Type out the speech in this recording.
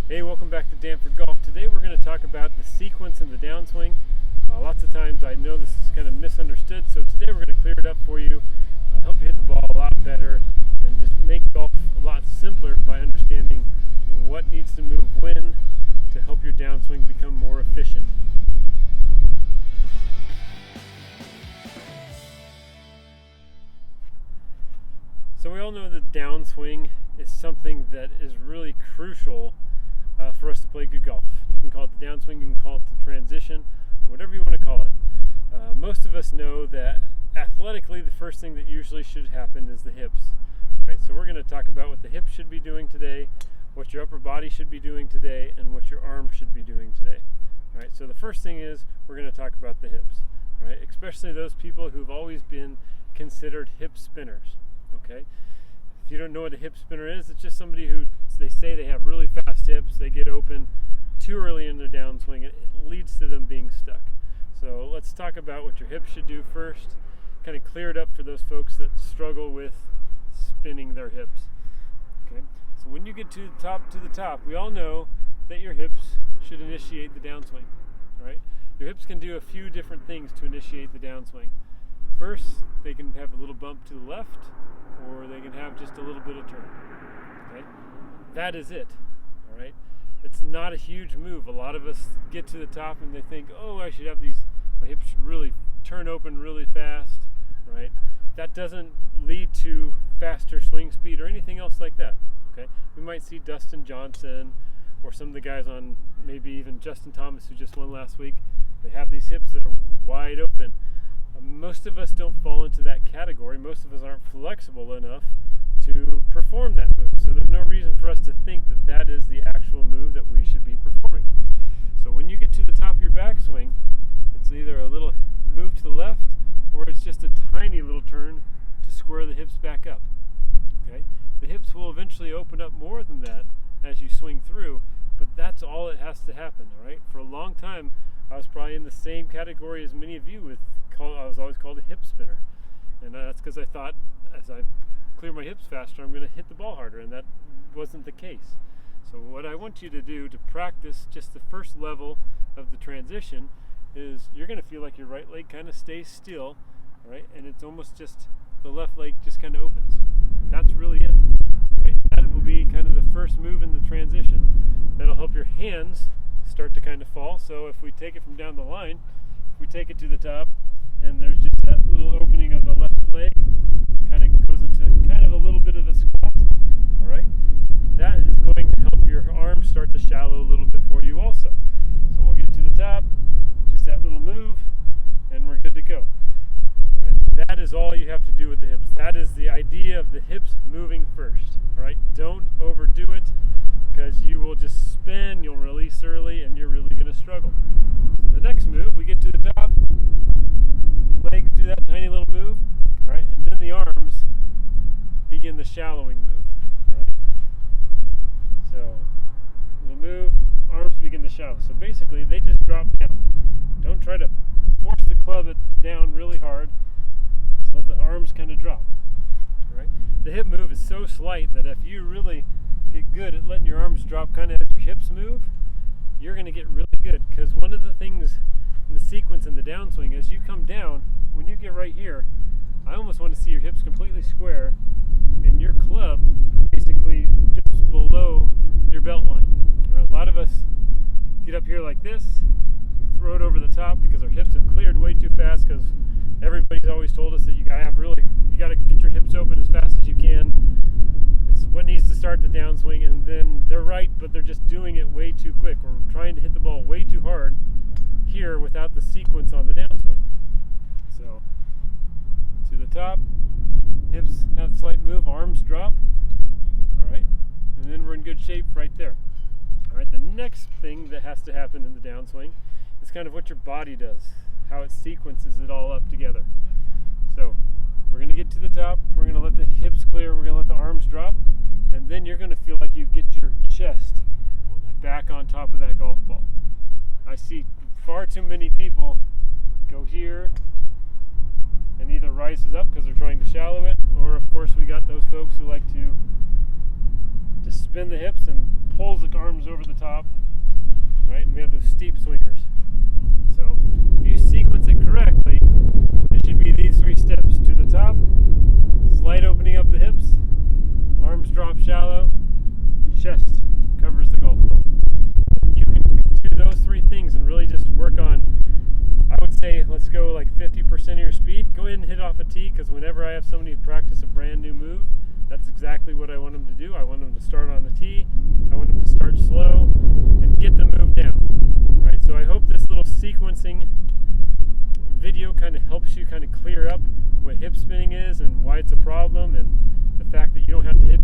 Hey, welcome back to Danford Golf. Today we're going to talk about the sequence in the downswing. Lots of times I know this is kind of misunderstood, so today we're going to clear it up for you, help you hit the ball a lot better, and just make golf a lot simpler by understanding what needs to move when to help your downswing become more efficient. So we all know that downswing is something that is really crucial for us to play good golf. You can call it the downswing, you can call it the transition, whatever you want to call it. Most of us know that athletically the first thing that usually should happen is the hips. Right? So we're going to talk about what the hips should be doing today, what your upper body should be doing today, and what your arm should be doing today. All right, so the first thing is we're going to talk about the hips, right? Especially those people who've always been considered hip spinners. Okay, if you don't know what a hip spinner is, it's just somebody who they say they have really fast hips, they get open too early in their downswing, and it leads to them being stuck. So let's talk about what your hips should do first, kind of clear it up for those folks that struggle with spinning their hips. Okay, so when you get to the top, we all know that your hips should initiate the downswing. All right, your hips can do a few different things to initiate the downswing. First, they can have a little bump to the left, or they can have just a little bit of turn. Okay, that is it. All right, it's not a huge move. A lot of us get to the top and they think, oh, I should have my hips should really turn open really fast. Right, that doesn't lead to faster swing speed or anything else like that. Okay, we might see Dustin Johnson or some of the guys on, maybe even Justin Thomas, who just won last week. They have these hips that are wide open. Most of us don't fall into that category. Most of us aren't flexible enough to perform that move. So there's no reason for us to think that that is the actual move that we should be performing. So when you get to the top of your backswing, it's either a little move to the left or it's just a tiny little turn to square the hips back up. Okay? The hips will eventually open up more than that as you swing through, but that's all it has to happen. All right? For a long time, I was probably in the same category as many of you I was always called a hip spinner, and that's because I thought as I clear my hips faster, I'm going to hit the ball harder, and that wasn't the case. So what I want you to do to practice just the first level of the transition is you're going to feel like your right leg kind of stays still, right? And it's almost just the left leg just kind of opens. That's really it, right? That will be kind of the first move in the transition. That'll help your hands start to kind of fall. So if we take it from down the line, if we take it to the top, and there's just that little opening of the left leg, kind of goes into kind of a little bit of a squat, all right? That is going to help your arms start to shallow a little bit for you also. So we'll get to the top, just that little move, and we're good to go. All right? That is all you have to do with the hips. That is the idea of the hips moving first, all right? Don't overdo it, because you will just spin, you'll release early, and you're really going to struggle. So the next move, we get to the top, legs do that tiny little move, all right, and then the arms begin the shallowing move, all right? So, little move, arms begin to shallow. So basically, they just drop down. Don't try to force the club down really hard. Just let the arms kind of drop, all right? The hip move is so slight that if you really get good at letting your arms drop kind of as your hips move, you're going to get really good, because one of the things in the sequence in the downswing, as you come down, when you get right here, I almost want to see your hips completely square and your club basically just below your belt line. A lot of us get up here like this, we throw it over the top because our hips have cleared way too fast, because everybody's always told us that you got to get your hips open as fast as you can. It's what needs to start the downswing, and then they're right, but they're just doing it way too quick, or trying to hit the ball way too hard here without the sequence on the downswing. So to the top, hips have a slight move, arms drop, all right, and then we're in good shape right there. All right, the next thing that has to happen in the downswing is kind of what your body does, how it sequences it all up together. So we're going to get to the top, we're going to let the hips clear, we're going to let the arms drop, and then you're going to feel like you get your chest back on top of that golf ball. I see far too many people go here and either rises up because they're trying to shallow it, or of course we got those folks who like to spin the hips and pulls the arms over the top, right? And we have those steep swingers. So if you sequence it correctly, it should be these 3 steps. To the top, slight opening up the hips, arms drop shallow, chest covers the golf ball. You can do those 3 things and really just work on, I would say, let's go like 50% of your speed. Go ahead and hit off a tee, because whenever I have somebody practice a brand new move, that's exactly what I want them to do. I want them to start on the tee. I want them to start slow and get the move down. Right? So I hope this little sequencing video kind of helps you kind of clear up what hip spinning is and why it's a problem, and the fact that you don't have to hit